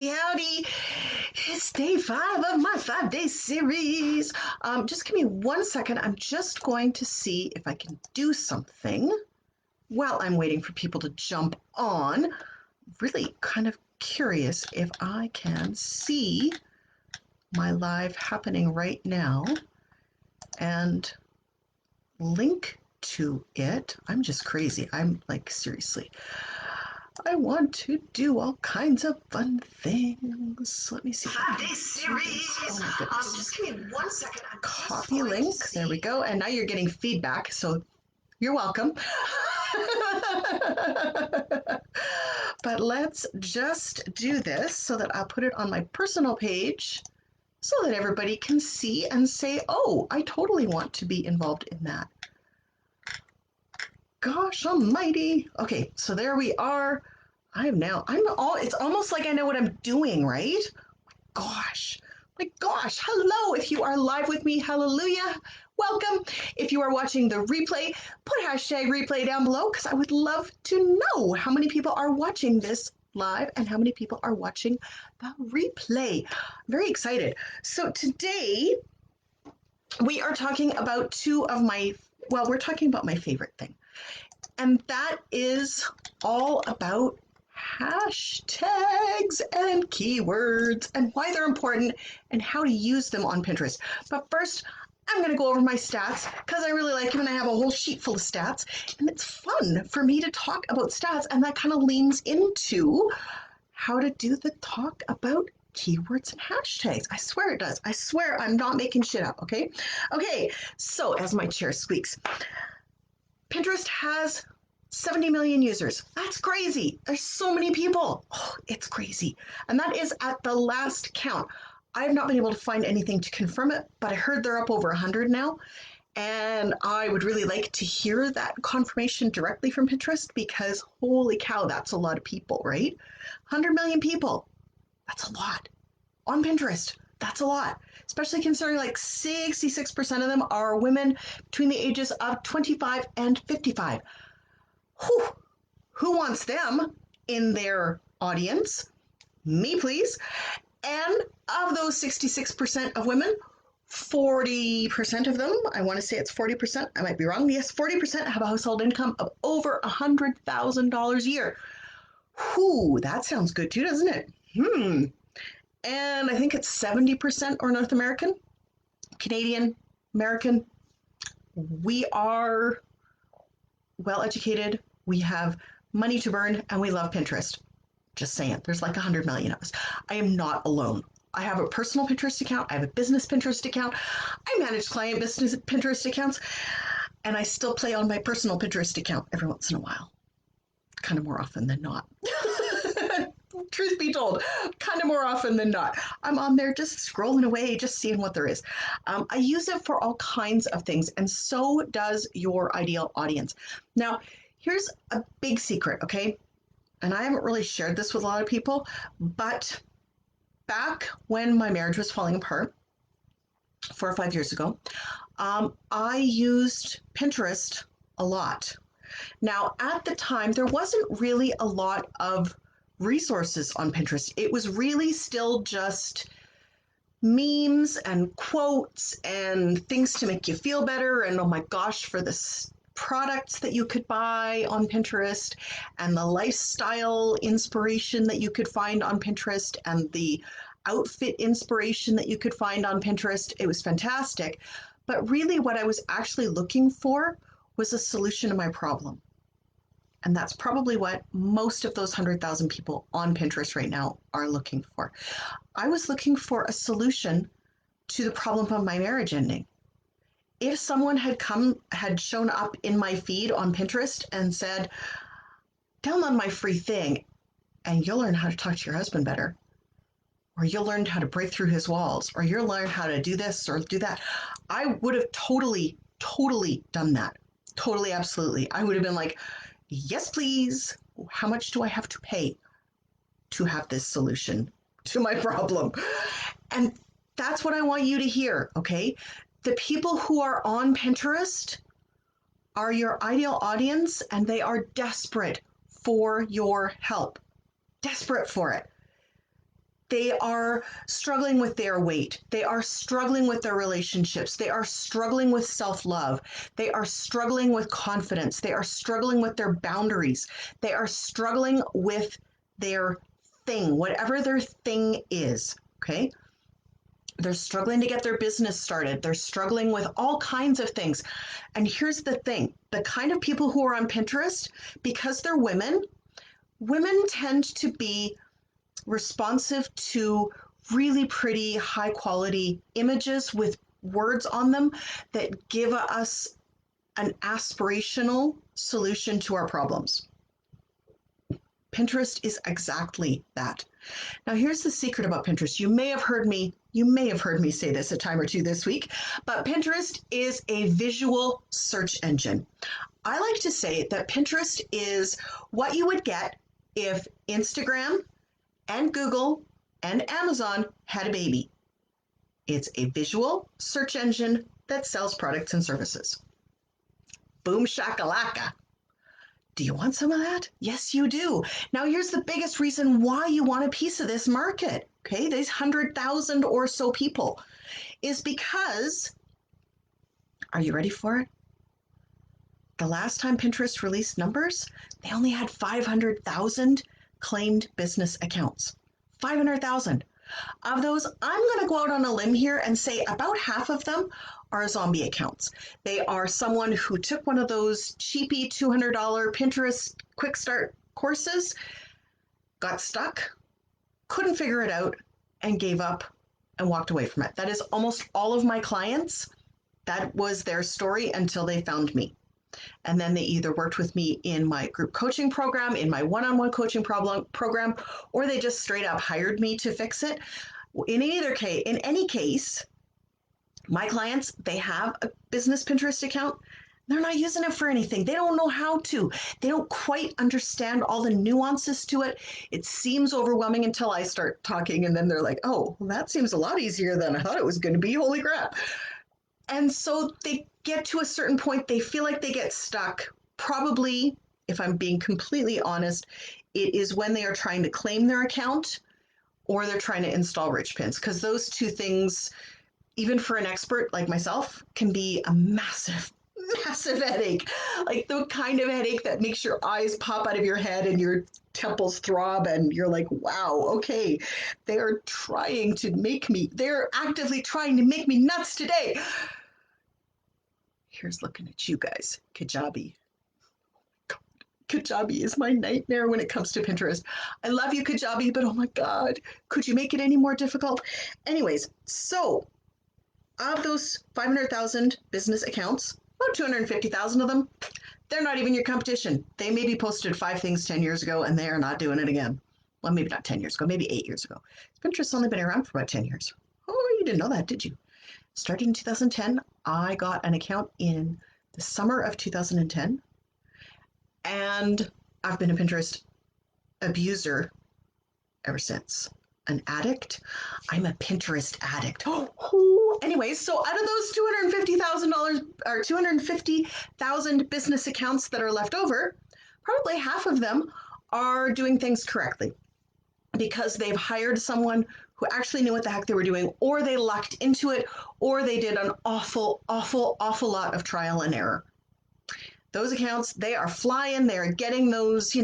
Howdy, it's day 5 of my 5-day series. Just give me 1 second. I'm just going to see if I can do something while I'm waiting for people to jump on. Really kind of curious if I can see my live happening right now and link to it. I'm just crazy. I'm like, seriously. I want to do all kinds of fun things. Let me see. 5-day series. Oh my goodness. Just give me 1 second. Copy link. There we go. And now you're getting feedback, so you're welcome. But let's just do this so that I'll put it on my personal page so that everybody can see and say, oh, I totally want to be involved in that. Gosh almighty. Okay, so there we are. It's almost like I know what I'm doing, right? Gosh, my gosh, hello. If you are live with me, hallelujah, welcome. If you are watching the replay, put hashtag replay down below because I would love to know how many people are watching this live and how many people are watching the replay. I'm very excited. So today we are talking about we're talking about my favorite thing. And that is all about hashtags and keywords and why they're important and how to use them on Pinterest. But first, I'm going to go over my stats because I really like them and I have a whole sheet full of stats. And it's fun for me to talk about stats. And that kind of leans into how to do the talk about keywords and hashtags. I swear it does. I swear I'm not making shit up. Okay. Okay. So as my chair squeaks, Pinterest has 70 million users. That's crazy. There's so many people. Oh, it's crazy. And that is at the last count. I have not been able to find anything to confirm it, but I heard they're up over 100 now. And I would really like to hear that confirmation directly from Pinterest because holy cow, that's a lot of people, right? 100 million people. That's a lot on Pinterest. That's a lot, especially considering like 66% of them are women between the ages of 25 and 55. Whew, who wants them in their audience? Me, please. And of those 66% of women, 40% of them, I want to say it's 40%, I might be wrong. Yes, 40% have a household income of over $100,000 a year. Whew, that sounds good too, doesn't it? And I think it's 70% are North American, Canadian, American. We are well educated, we have money to burn, and we love Pinterest. Just saying, there's like 100 million of us. I am not alone. I have a personal Pinterest account, I have a business Pinterest account, I manage client business Pinterest accounts, and I still play on my personal Pinterest account every once in a while, kind of more often than not. Truth be told, kind of more often than not. I'm on there just scrolling away, just seeing what there is. I use it for all kinds of things, and so does your ideal audience. Now, here's a big secret, okay? And I haven't really shared this with a lot of people, but back when my marriage was falling apart 4 or 5 years ago, I used Pinterest a lot. Now, at the time, there wasn't really a lot of resources on Pinterest. It was really still just memes and quotes and things to make you feel better. And oh my gosh, for this products that you could buy on Pinterest and the lifestyle inspiration that you could find on Pinterest and the outfit inspiration that you could find on Pinterest. It was fantastic. But really, what I was actually looking for was a solution to my problem. And that's probably what most of those 100,000 people on Pinterest right now are looking for. I was looking for a solution to the problem of my marriage ending. If someone had shown up in my feed on Pinterest and said, download my free thing and you'll learn how to talk to your husband better, or you'll learn how to break through his walls, or you'll learn how to do this or do that, I would have totally, totally done that. Totally, absolutely. I would have been like, yes, please. How much do I have to pay to have this solution to my problem? And that's what I want you to hear, okay? The people who are on Pinterest are your ideal audience and they are desperate for your help. Desperate for it. They are struggling with their weight. They are struggling with their relationships. They are struggling with self love. They are struggling with confidence. They are struggling with their boundaries. They are struggling with their thing, whatever their thing is. Okay. They're struggling to get their business started. They're struggling with all kinds of things. And here's the thing, the kind of people who are on Pinterest, because they're women, women tend to be responsive to really pretty, high quality images with words on them that give us an aspirational solution to our problems. Pinterest is exactly that. Now, here's the secret about Pinterest. You may have heard me say this a time or two this week, but Pinterest is a visual search engine. I like to say that Pinterest is what you would get if Instagram and Google and Amazon had a baby. It's a visual search engine that sells products and services. Boom shakalaka. Do you want some of that? Yes, you do. Now, here's the biggest reason why you want a piece of this market, okay? These 100,000 or so people, is because, are you ready for it? The last time Pinterest released numbers, they only had 500,000 claimed business accounts. 500,000. Of those, I'm going to go out on a limb here and say about half of them are zombie accounts. They are someone who took one of those cheapy $200 Pinterest quick start courses, got stuck, couldn't figure it out, and gave up and walked away from it. That is almost all of my clients. That was their story until they found me. And then they either worked with me in my group coaching program, in my one-on-one coaching program, or they just straight up hired me to fix it. In any case, my clients, they have a business Pinterest account. They're not using it for anything. They don't know how to. They don't quite understand all the nuances to it. It seems overwhelming until I start talking, and then they're like, oh, well, that seems a lot easier than I thought it was going to be. Holy crap. And so they get to a certain point, they feel like they get stuck. Probably, if I'm being completely honest, it is when they are trying to claim their account or they're trying to install rich pins, because those two things, even for an expert like myself, can be a massive, massive headache. Like the kind of headache that makes your eyes pop out of your head and your temples throb and you're like, wow, okay, they're actively trying to make me nuts today. Here's looking at you guys. Kajabi. Kajabi is my nightmare when it comes to Pinterest. I love you, Kajabi, but oh my God, could you make it any more difficult? Anyways, so of those 500,000 business accounts, about 250,000 of them, they're not even your competition. They maybe posted 5 things 10 years ago and they are not doing it again. Well, maybe not 10 years ago, maybe 8 years ago. Pinterest's only been around for about 10 years. Oh, you didn't know that, did you? Started in 2010. I got an account in the summer of 2010. And I've been a Pinterest abuser ever since. An addict? I'm a Pinterest addict. Anyways, so out of those $250,000 or 250,000 business accounts that are left over, probably half of them are doing things correctly because they've hired someone who actually knew what the heck they were doing, or they lucked into it, or they did an awful, awful, awful lot of trial and error. Those accounts, they are flying, they're getting those,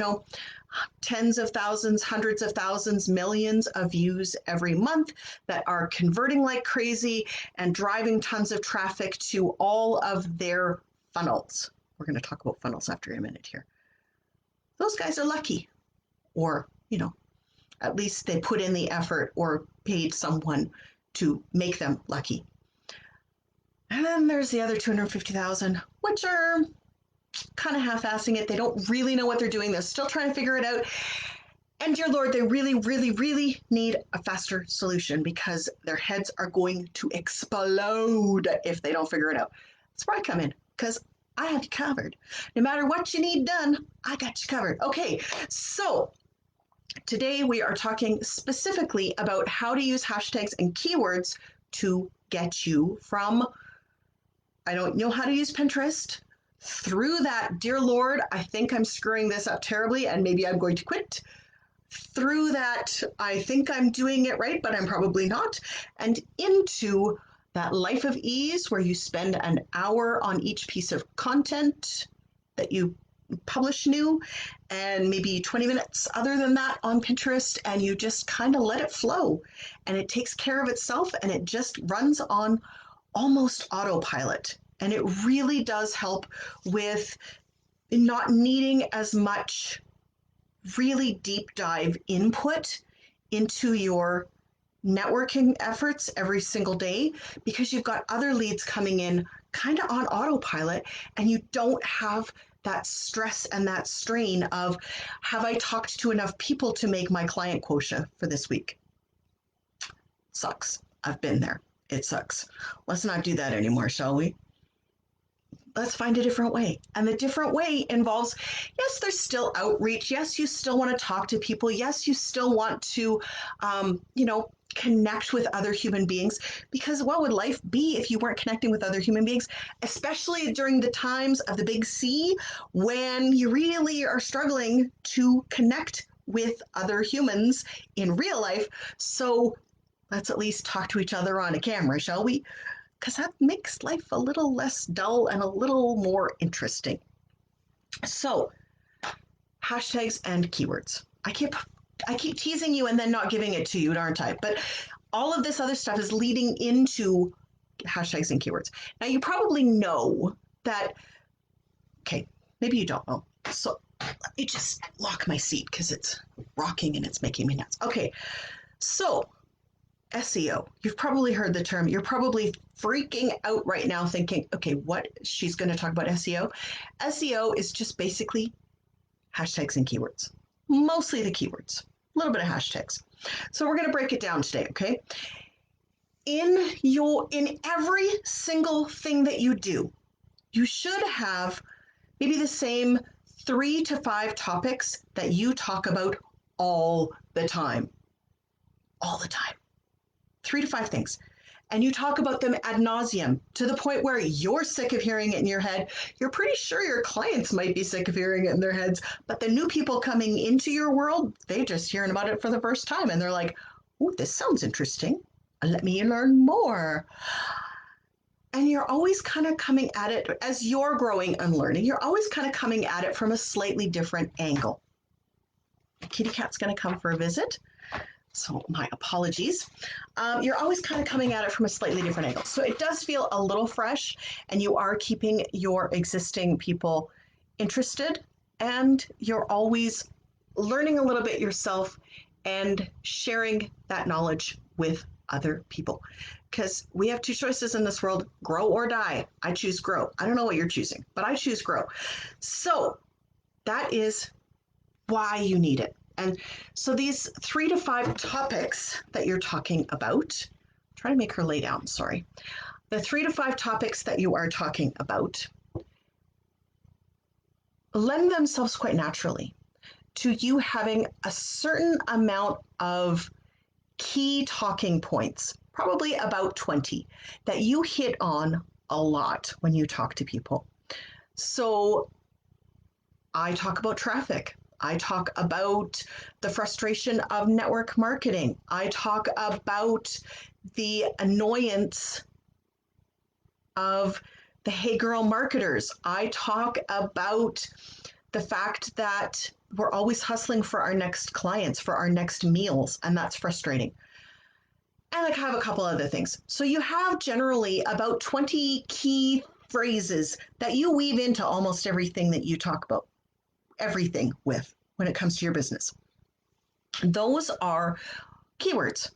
tens of thousands, hundreds of thousands, millions of views every month that are converting like crazy and driving tons of traffic to all of their funnels. We're going to talk about funnels after a minute here. Those guys are lucky, or, at least they put in the effort or paid someone to make them lucky. And then there's the other 250,000, which are kind of half-assing it. They don't really know what they're doing. They're still trying to figure it out. And dear Lord, they really, really, really need a faster solution because their heads are going to explode if they don't figure it out. That's where I come in, because I have you covered. No matter what you need done, I got you covered. Okay, so today we are talking specifically about how to use hashtags and keywords to get you from, I don't know how to use Pinterest, through that, dear Lord, I think I'm screwing this up terribly and maybe I'm going to quit, through that, I think I'm doing it right, but I'm probably not, and into that life of ease where you spend an hour on each piece of content that you publish new, and maybe 20 minutes other than that on Pinterest, and you just kind of let it flow, and it takes care of itself, and it just runs on almost autopilot. And it really does help with not needing as much really deep dive input into your networking efforts every single day, because you've got other leads coming in kind of on autopilot, and you don't have that stress and that strain of, have I talked to enough people to make my client quota for this week? Sucks. I've been there. It sucks. Let's not do that anymore, shall we? Let's find a different way. And the different way involves, yes, there's still outreach. Yes, you still want to talk to people. Yes, you still want to, connect with other human beings, because what would life be if you weren't connecting with other human beings, especially during the times of the big C, when you really are struggling to connect with other humans in real life. So let's at least talk to each other on a camera, shall we? Because that makes life a little less dull and a little more interesting. So, hashtags and keywords. I keep teasing you and then not giving it to you, aren't I? But all of this other stuff is leading into hashtags and keywords. Now, you probably know that, okay, maybe you don't know. So, let me just lock my seat because it's rocking and it's making me nuts. Okay, so SEO. You've probably heard the term. You're probably freaking out right now thinking, okay, what? She's going to talk about SEO. SEO is just basically hashtags and keywords, mostly the keywords, a little bit of hashtags. So we're going to break it down today, okay? In every single thing that you do, you should have maybe the same 3 to 5 topics that you talk about all the time. All the time. 3 to 5 things. And you talk about them ad nauseum to the point where you're sick of hearing it in your head. You're pretty sure your clients might be sick of hearing it in their heads, but the new people coming into your world, they're just hearing about it for the first time. And they're like, oh, this sounds interesting. Let me learn more. And you're always kind of coming at it, as you're growing and learning, you're always kind of coming at it from a slightly different angle. Kitty cat's going to come for a visit. So my apologies. You're always kind of coming at it from a slightly different angle. So it does feel a little fresh, and you are keeping your existing people interested, and you're always learning a little bit yourself and sharing that knowledge with other people. Because we have 2 choices in this world, grow or die. I choose grow. I don't know what you're choosing, but I choose grow. So that is why you need it. And so these 3 to 5 topics that you're talking about, try to make her lay down, sorry. The 3 to 5 topics that you are talking about lend themselves quite naturally to you having a certain amount of key talking points, probably about 20, that you hit on a lot when you talk to people. So I talk about traffic. I talk about the frustration of network marketing. I talk about the annoyance of the hey girl marketers. I talk about the fact that we're always hustling for our next clients, for our next meals, and that's frustrating. And I have a couple other things. So you have generally about 20 key phrases that you weave into almost everything that you talk about, everything with when it comes to your business. Those are keywords.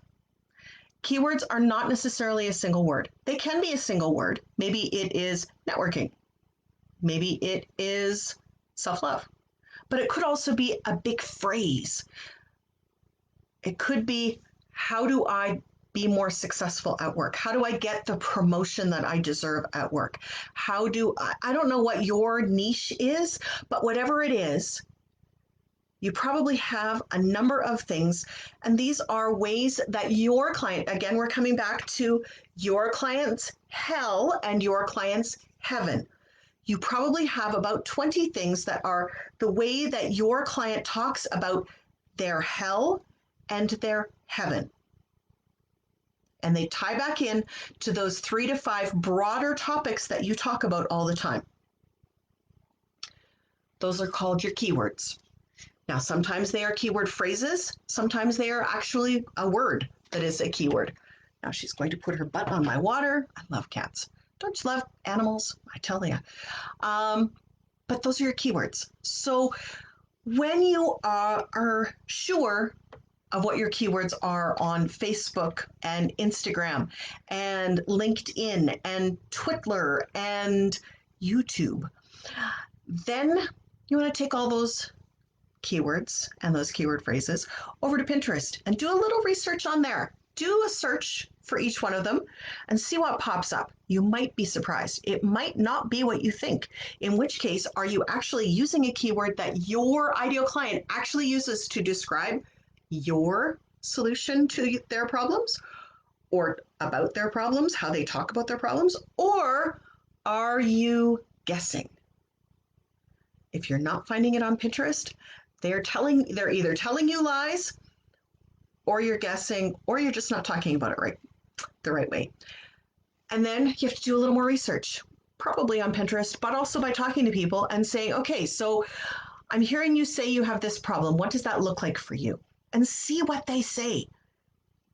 Keywords are not necessarily a single word. They can be a single word. Maybe it is networking. Maybe it is self-love. But it could also be a big phrase. It could be, how do I be more successful at work? How do I get the promotion that I deserve at work? I don't know what your niche is, but whatever it is, you probably have a number of things, and these are ways that your client, again, we're coming back to your client's hell and your client's heaven. You probably have about 20 things that are the way that your client talks about their hell, and their heaven. And they tie back in to those 3 to 5 broader topics that you talk about all the time. Those are called your keywords. Now, sometimes they are keyword phrases. Sometimes they are actually a word that is a keyword. Now she's going to put her butt on my water. I love cats. Don't you love animals? I tell you. But those are your keywords. So when you are sure of what your keywords are on Facebook and Instagram and LinkedIn and Twitter and YouTube, then you want to take all those keywords and those keyword phrases over to Pinterest and do a little research on there. Do a search for each one of them and see what pops up. You might be surprised. It might not be what you think, in which case, are you actually using a keyword that your ideal client actually uses to describe your solution to their problems or about their problems, how they talk about their problems, or are you guessing? If you're not finding it on Pinterest, they're either telling you lies, or you're guessing, or you're just not talking about it the right way. And then you have to do a little more research, probably on Pinterest, but also by talking to people and saying, okay, so I'm hearing you say you have this problem. What does that look like for you? And see what they say.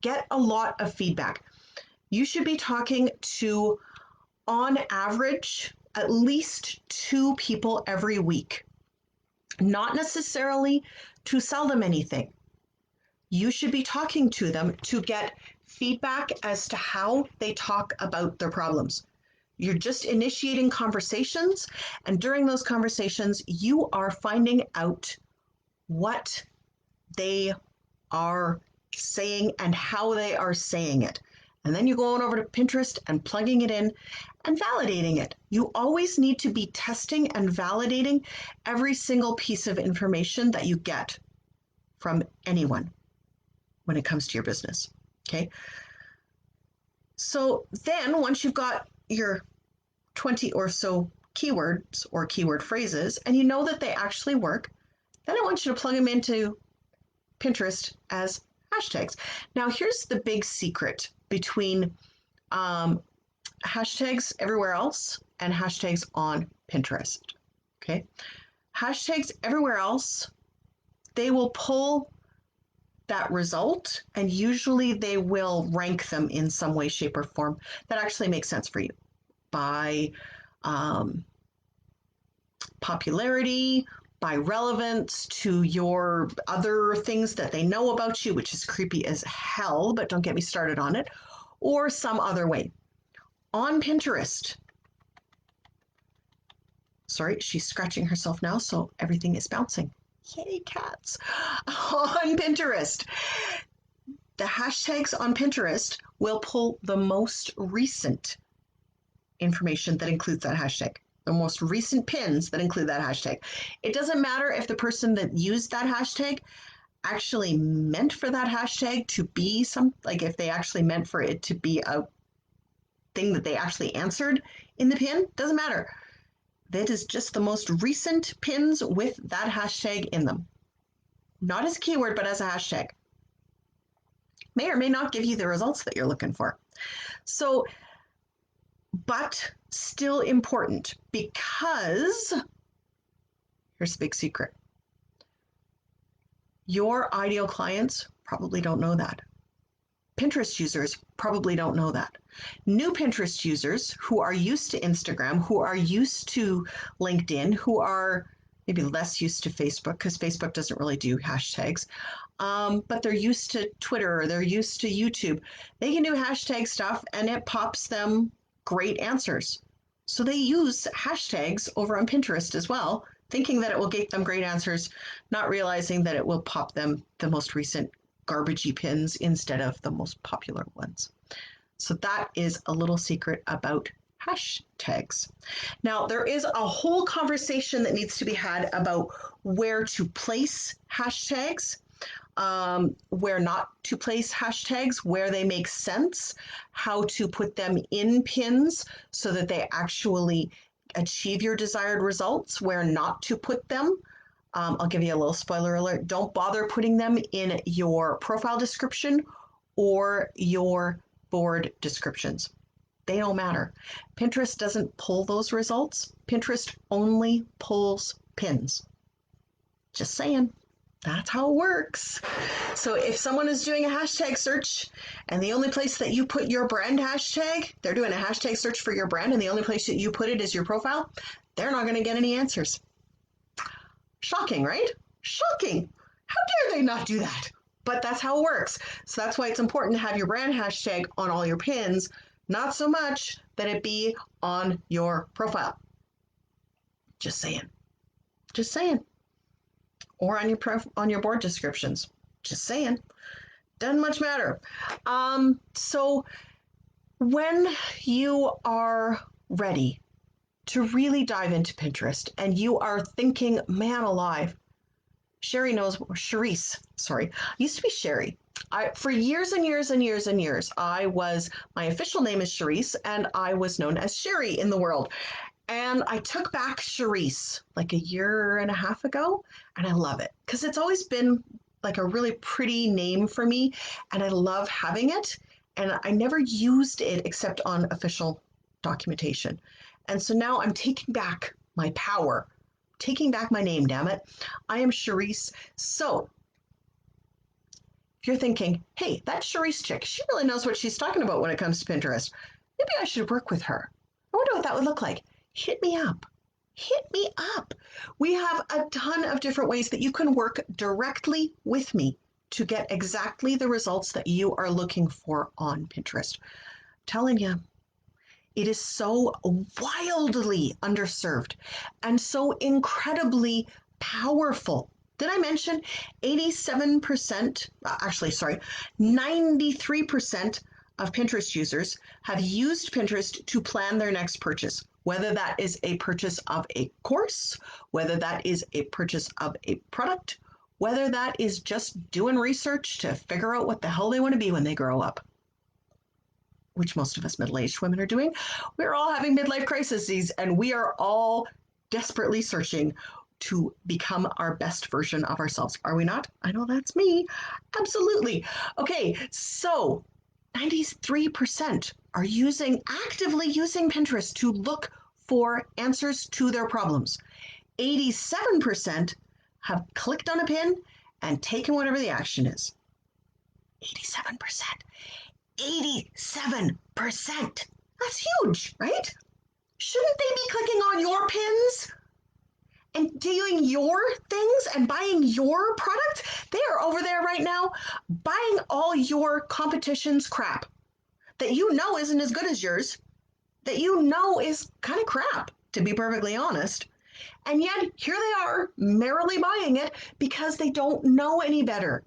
Get a lot of feedback. You should be talking to, on average, at least 2 people every week. Not necessarily to sell them anything. You should be talking to them to get feedback as to how they talk about their problems. You're just initiating conversations, and during those conversations, you are finding out what they are saying and how they are saying it. And then you go on over to Pinterest and plugging it in and validating it. You always need to be testing and validating every single piece of information that you get from anyone when it comes to your business. Okay. So then once you've got your 20 or so keywords or keyword phrases and you know that they actually work, then I want you to plug them into Pinterest as hashtags. Now, here's the big secret between hashtags everywhere else and hashtags on Pinterest. Okay. Hashtags everywhere else, they will pull that result and usually they will rank them in some way, shape, or form that actually makes sense for you by popularity, by relevance to your other things that they know about you, which is creepy as hell, but don't get me started on it, or some other way. On Pinterest, sorry, she's scratching herself now, so everything is bouncing. Yay, cats. On Pinterest, the hashtags on Pinterest will pull the most recent information that includes that hashtag, the most recent pins that include that hashtag. It doesn't matter if the person that used that hashtag actually meant for that hashtag to be like if they actually meant for it to be a thing that they actually answered in the pin, doesn't matter. That is just the most recent pins with that hashtag in them. Not as a keyword, but as a hashtag. May or may not give you the results that you're looking for. So, but still important because here's the big secret. Your ideal clients probably don't know that. Pinterest users probably don't know that. New Pinterest users who are used to Instagram, who are used to LinkedIn, who are maybe less used to Facebook because Facebook doesn't really do hashtags, but they're used to Twitter or they're used to YouTube. They can do hashtag stuff and it pops them great answers. So they use hashtags over on Pinterest as well, thinking that it will get them great answers, not realizing that it will pop them the most recent garbagey pins instead of the most popular ones. So that is a little secret about hashtags. Now, there is a whole conversation that needs to be had about where to place hashtags, where not to place hashtags, where they make sense, how to put them in pins so that they actually achieve your desired results, where not to put them. I'll give you a little spoiler alert. Don't bother putting them in your profile description or your board descriptions. They don't matter. Pinterest doesn't pull those results. Pinterest only pulls pins. Just saying. That's how it works. So if someone is doing a hashtag search and the only place that you put your brand hashtag, they're doing a hashtag search for your brand and the only place that you put it is your profile, they're not going to get any answers. Shocking, right? Shocking. How dare they not do that? But that's how it works. So that's why it's important to have your brand hashtag on all your pins, not so much that it be on your profile. Just saying. Just saying. Or on your board descriptions. Just saying. Doesn't much matter. So when you are ready to really dive into Pinterest and you are thinking, man alive, sorry, I used to be Sherry. For years and years and years and years, my official name is Charisse, and I was known as Sherry in the world. And I took back Charisse like a year and a half ago, and I love it because it's always been like a really pretty name for me, and I love having it. And I never used it except on official documentation. And so now I'm taking back my power, taking back my name, damn it. I am Charisse. So if you're thinking, hey, that Charisse chick, she really knows what she's talking about when it comes to Pinterest. Maybe I should work with her. I wonder what that would look like. Hit me up. Hit me up. We have a ton of different ways that you can work directly with me to get exactly the results that you are looking for on Pinterest. I'm telling you, it is so wildly underserved and so incredibly powerful. Did I mention 87%, 93% of Pinterest users have used Pinterest to plan their next purchase, whether that is a purchase of a course, whether that is a purchase of a product, whether that is just doing research to figure out what the hell they want to be when they grow up, which most of us middle-aged women are doing. We're all having midlife crises, and we are all desperately searching to become our best version of ourselves. Are we not? I know that's me. Absolutely. Okay, so 93% are actively using Pinterest to look for answers to their problems. 87% have clicked on a pin and taken whatever the action is. 87%. 87%. That's huge, right? Shouldn't they be clicking on your pins and doing your things and buying your product? They are over there right now buying all your competition's crap that you know isn't as good as yours, that you know is kind of crap, to be perfectly honest. And yet here they are merrily buying it because they don't know any better,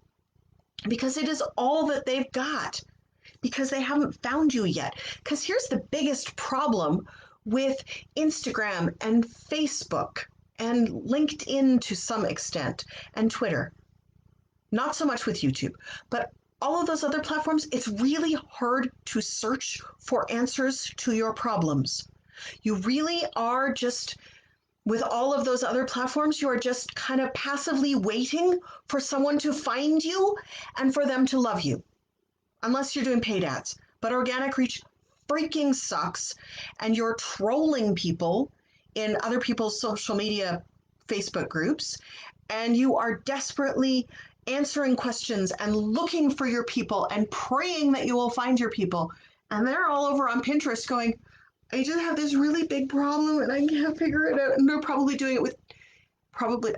because it is all that they've got, because they haven't found you yet. Because here's the biggest problem with Instagram and Facebook and LinkedIn to some extent and Twitter. Not so much with YouTube, but all of those other platforms, it's really hard to search for answers to your problems. You really are just, with all of those other platforms, you are just kind of passively waiting for someone to find you and for them to love you, unless you're doing paid ads. But organic reach freaking sucks, and you're trolling people in other people's social media Facebook groups, and you are desperately answering questions and looking for your people and praying that you will find your people. And they're all over on Pinterest going, I just have this really big problem and I can't figure it out. And they're probably doing it with,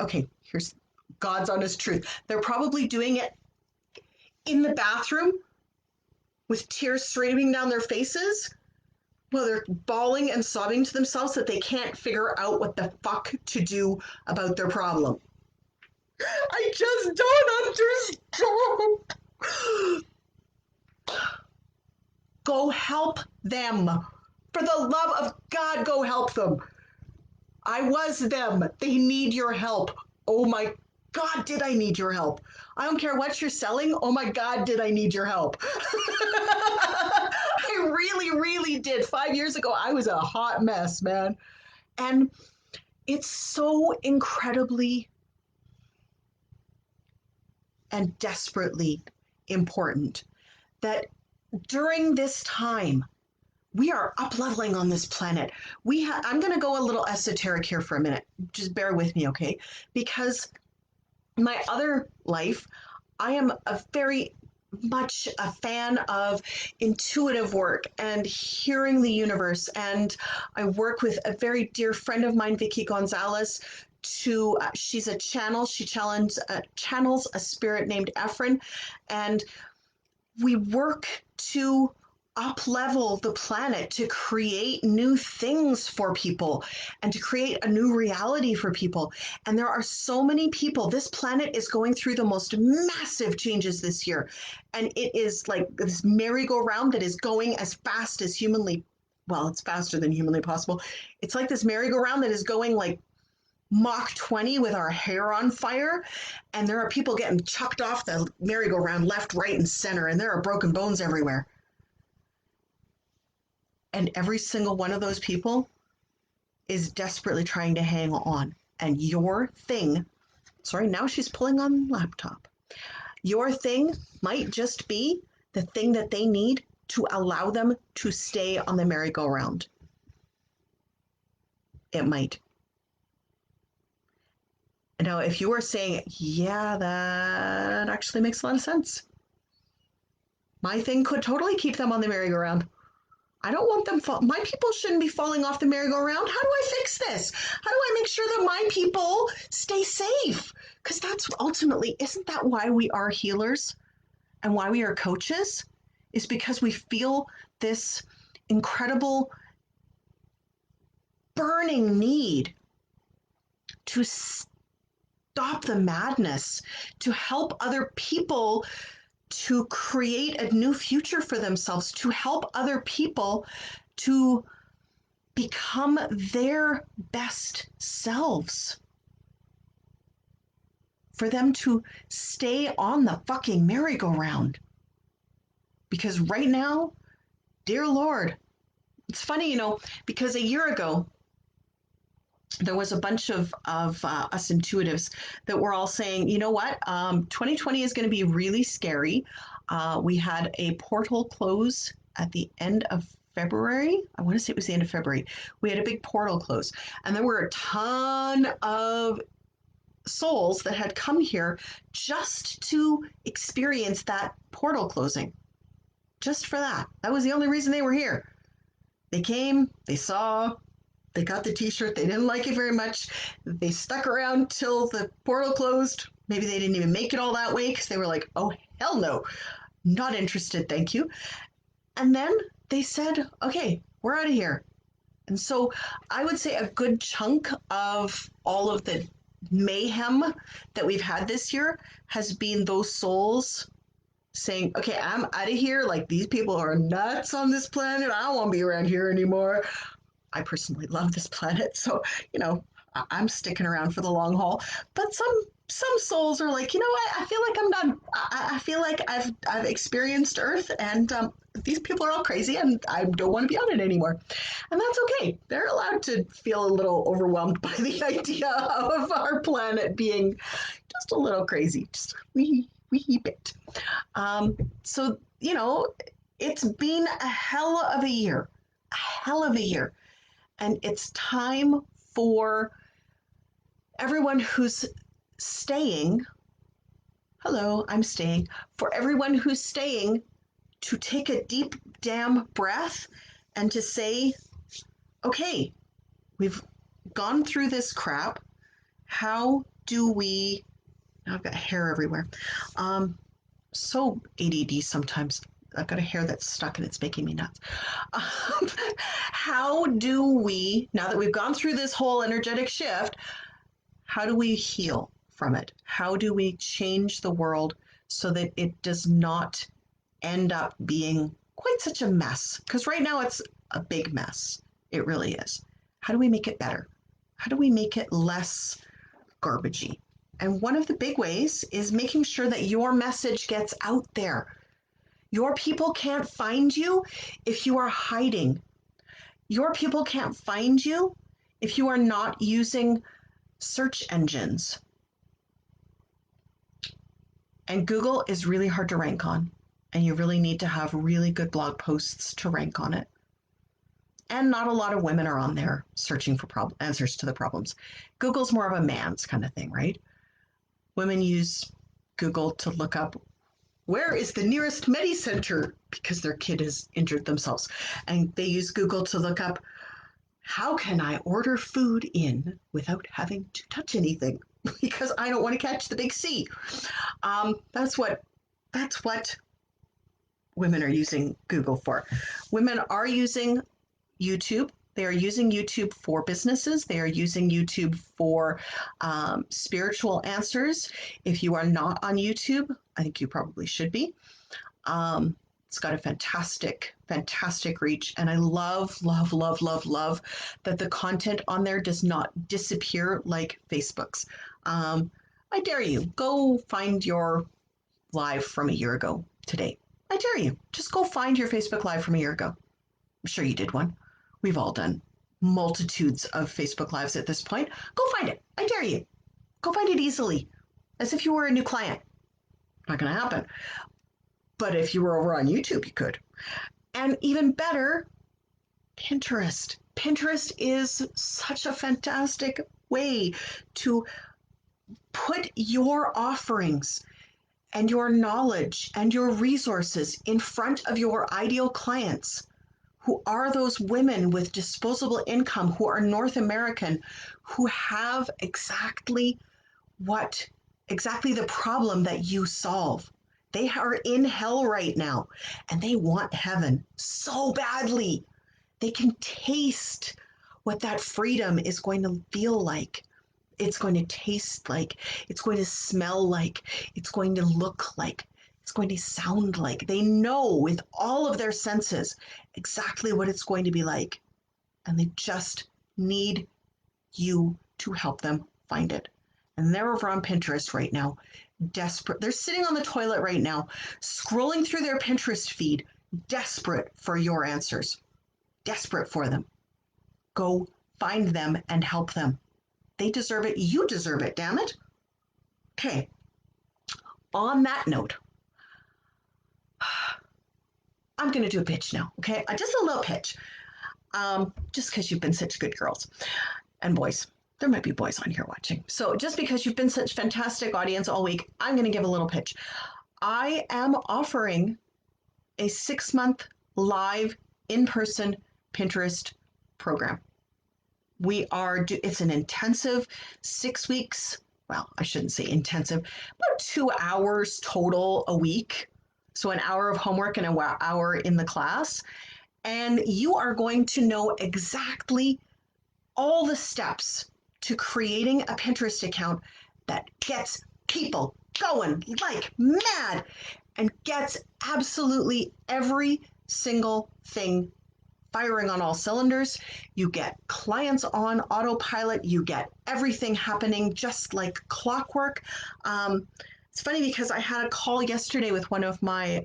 okay, here's God's honest truth. They're probably doing it in the bathroom with tears streaming down their faces while they're bawling and sobbing to themselves that they can't figure out what the fuck to do about their problem. I just don't understand. Go help them. For the love of God, go help them. I was them. They need your help. Oh my God, did I need your help? I don't care what you're selling. Oh my God, did I need your help? I really, really did. 5 years ago, I was a hot mess, man. And it's so incredibly and desperately important that during this time, we are up leveling on this planet. I'm going to go a little esoteric here for a minute. Just bear with me, okay? Because my other life, I am a very much a fan of intuitive work and hearing the universe. And I work with a very dear friend of mine, Vicky Gonzalez. She's a channel. She channels a spirit named Ephraim, and we work to up level the planet to create new things for people and to create a new reality for people. And there are so many people. This planet is going through the most massive changes this year. And it is like this merry-go-round that is going as fast as it's faster than humanly possible. It's like this merry-go-round that is going like Mach 20 with our hair on fire, and there are people getting chucked off the merry-go-round left, right, and center, and there are broken bones everywhere. And every single one of those people is desperately trying to hang on. And your thing, sorry, now she's pulling on laptop. Your thing might just be the thing that they need to allow them to stay on the merry-go-round. It might. Now, if you are saying, yeah, that actually makes a lot of sense. My thing could totally keep them on the merry-go-round. I don't want them, my people shouldn't be falling off the merry-go-round. How do I fix this? How do I make sure that my people stay safe? Because that's ultimately, isn't that why we are healers and why we are coaches? Is because we feel this incredible burning need to stop the madness, to help other people to create a new future for themselves, to help other people to become their best selves, for them to stay on the fucking merry-go-round. Because right now, dear Lord, it's funny, because a year ago, there was a bunch of us intuitives that were all saying, you know what, 2020 is going to be really scary. We had a portal close at the end of February. I want to say it was the end of February. We had a big portal close, and there were a ton of souls that had come here just to experience that portal closing. Just for that. That was the only reason they were here. They came, they saw, they got the t-shirt. They didn't like it very much. They stuck around till the portal closed. Maybe they didn't even make it all that way because they were like, oh, hell no, not interested, thank you. And then they said, okay, we're out of here. And so I would say a good chunk of all of the mayhem that we've had this year has been those souls saying, okay, I'm out of here. Like, these people are nuts on this planet. I don't want to be around here anymore. I personally love this planet, so I'm sticking around for the long haul. But some souls are like, you know what? I feel like I'm done. I feel like I've experienced Earth, and these people are all crazy, and I don't want to be on it anymore. And that's okay. They're allowed to feel a little overwhelmed by the idea of our planet being just a little crazy, just a wee bit. So it's been a hell of a year, and it's time for everyone who's staying. Hello, I'm staying. For everyone who's staying to take a deep damn breath and to say, okay, we've gone through this crap. How do we, now I've got hair everywhere. So ADD sometimes. I've got a hair that's stuck and it's making me nuts. How do we, now that we've gone through this whole energetic shift, how do we heal from it? How do we change the world so that it does not end up being quite such a mess? Because right now it's a big mess. It really is. How do we make it better? How do we make it less garbagey? And one of the big ways is making sure that your message gets out there. Your people can't find you if you are hiding. Your people can't find you if you are not using search engines. And Google is really hard to rank on. And you really need to have really good blog posts to rank on it. And not a lot of women are on there searching for answers to the problems. Google's more of a man's kind of thing, right? Women use Google to look up where is the nearest Medi Center because their kid has injured themselves. And they use Google to look up how can I order food in without having to touch anything because I don't want to catch the big C. That's what women are using Google for. Women are using YouTube. They are using YouTube for businesses. They are using YouTube for spiritual answers. If you are not on YouTube, I think you probably should be. It's got a fantastic, fantastic reach. And I love, love, love, love, love that the content on there does not disappear like Facebook's. I dare you, go find your live from a year ago today. I dare you, just go find your Facebook Live from a year ago. I'm sure you did one. We've all done multitudes of Facebook Lives at this point. Go find it. I dare you. Go find it easily, as if you were a new client. Not going to happen. But if you were over on YouTube, you could. And even better, Pinterest. Pinterest is such a fantastic way to put your offerings and your knowledge and your resources in front of your ideal clients, who are those women with disposable income, who are North American, who have exactly the problem that you solve. They are in hell right now and they want heaven so badly. They can taste what that freedom is going to feel like. It's going to taste like, it's going to smell like, it's going to look like, it's going to sound like. They know with all of their senses exactly what it's going to be like. And they just need you to help them find it. And they're over on Pinterest right now, desperate. They're sitting on the toilet right now, scrolling through their Pinterest feed, desperate for your answers, desperate for them. Go find them and help them. They deserve it. You deserve it, damn it. Okay. On that note, I'm going to do a pitch now, okay? Just a little pitch. Just because you've been such good girls and boys. There might be boys on here watching. So just because you've been such fantastic audience all week, I'm going to give a little pitch. I am offering a 6-month live in-person Pinterest program. It's an intensive 6 weeks. Well, I shouldn't say intensive, about 2 hours total a week. So an hour of homework and an hour in the class. And you are going to know exactly all the steps to creating a Pinterest account that gets people going like mad and gets absolutely every single thing firing on all cylinders. You get clients on autopilot. You get everything happening just like clockwork. It's funny because I had a call yesterday with one of my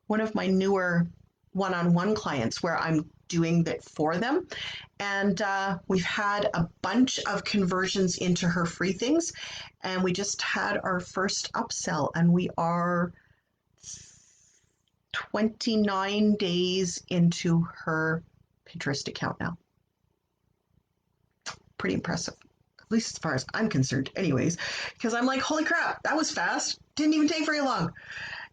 newer one-on-one clients where I'm doing that for them. And we've had a bunch of conversions into her free things. And we just had our first upsell, and we are 29 days into her Pinterest account now. Pretty impressive, at least as far as I'm concerned, anyways, because I'm like, holy crap, that was fast. Didn't even take very long.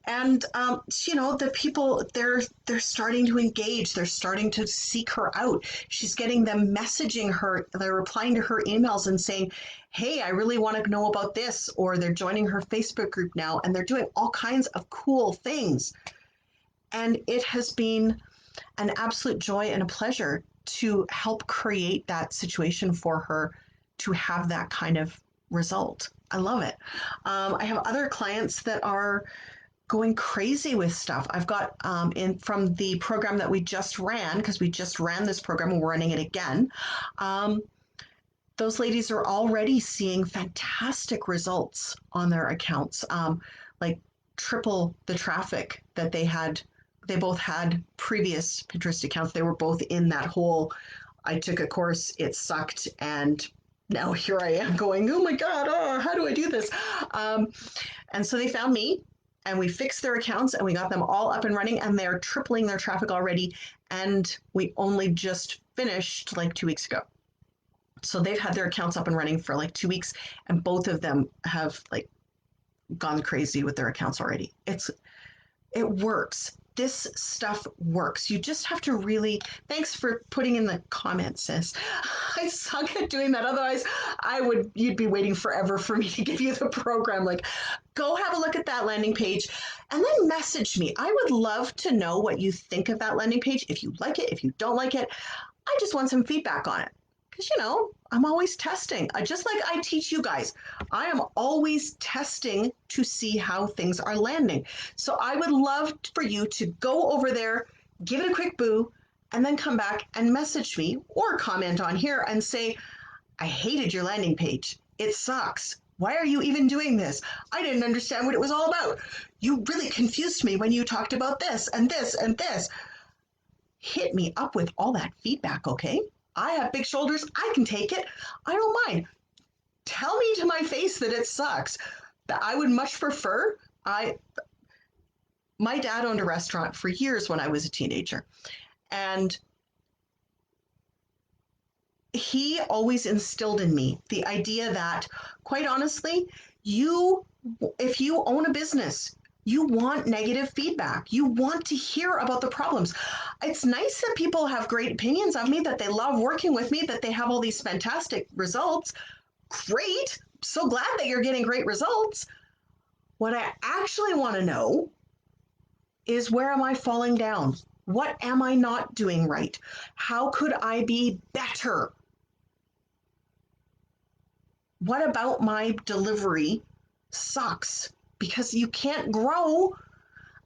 And the people, they're starting to engage. They're starting to seek her out. She's getting them messaging her. They're replying to her emails and saying, hey, I really want to know about this. Or they're joining her Facebook group now, and they're doing all kinds of cool things. And it has been an absolute joy and a pleasure to help create that situation for her to have that kind of result. I love it. I have other clients that are going crazy with stuff. I've got from the program that we just ran, because we just ran this program and we're running it again. Those ladies are already seeing fantastic results on their accounts, like triple the traffic that they had. They both had previous Pinterest accounts. They were both in that whole, I took a course, it sucked, and now here I am going, oh my God, oh, how do I do this? Um, and so they found me and we fixed their accounts and we got them all up and running and they're tripling their traffic already. And we only just finished like 2 weeks ago. So they've had their accounts up and running for like 2 weeks and both of them have like gone crazy with their accounts already. It works. This stuff works. You just have to really, thanks for putting in the comments, sis. I suck at doing that. Otherwise, you'd be waiting forever for me to give you the program. Like, go have a look at that landing page and then message me. I would love to know what you think of that landing page. If you like it, if you don't like it, I just want some feedback on it. Because, I'm always testing. Just like I teach you guys, I am always testing to see how things are landing. So I would love for you to go over there, give it a quick boo, and then come back and message me or comment on here and say, I hated your landing page. It sucks. Why are you even doing this? I didn't understand what it was all about. You really confused me when you talked about this and this and this. Hit me up with all that feedback, okay? I have big shoulders. I can take it. I don't mind. Tell me to my face that it sucks. That I would much prefer. I My dad owned a restaurant for years when I was a teenager, and he always instilled in me the idea that, quite honestly, you if you own a business, you want negative feedback. You want to hear about the problems. It's nice that people have great opinions of me, that they love working with me, that they have all these fantastic results. Great. So glad that you're getting great results. What I actually want to know is, where am I falling down? What am I not doing right? How could I be better? What about my delivery sucks? Because you can't grow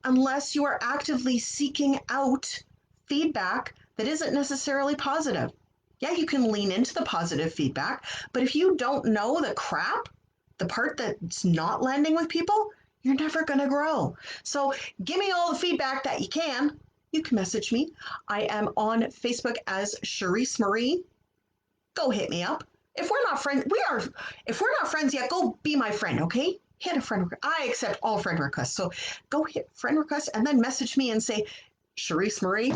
unless you are actively seeking out feedback that isn't necessarily positive. Yeah, you can lean into the positive feedback, but if you don't know the crap, the part that's not landing with people, you're never going to grow. So give me all the feedback that you can. You can message me. I am on Facebook as Charisse Marie. Go hit me up. If we're not friends, if we're not friends yet, go be my friend, okay? Hit a friend request. I accept all friend requests. So go hit friend request and then message me and say, Charisse Marie,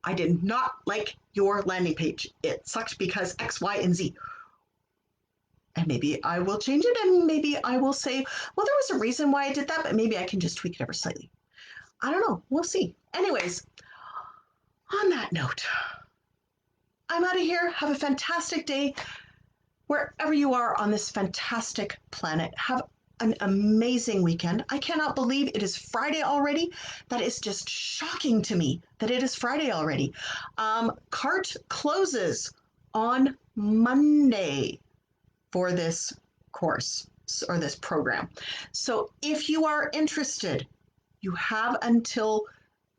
I did not like your landing page. It sucked because X, Y, and Z. And maybe I will change it and maybe I will say, well, there was a reason why I did that, but maybe I can just tweak it ever slightly. I don't know. We'll see. Anyways, on that note, I'm out of here. Have a fantastic day wherever you are on this fantastic planet. Have an amazing weekend. I cannot believe it is Friday already. That is just shocking to me that it is Friday already. Cart closes on Monday for this course or this program. So if you are interested, you have until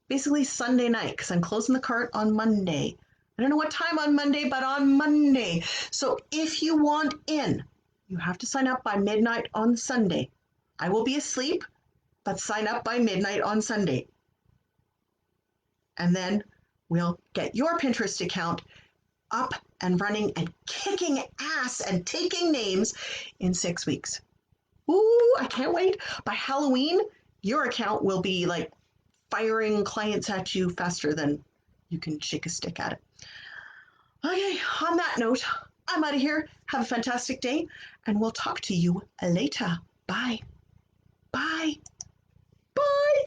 basically Sunday night, because I'm closing the cart on Monday. I don't know what time on Monday, but on Monday. So if you want in, you have to sign up by midnight on Sunday. I will be asleep, but sign up by midnight on Sunday. And then we'll get your Pinterest account up and running and kicking ass and taking names in 6 weeks. Ooh, I can't wait. By Halloween, your account will be like firing clients at you faster than you can shake a stick at it. Okay, on that note, I'm out of here. Have a fantastic day, and we'll talk to you later. Bye. Bye. Bye.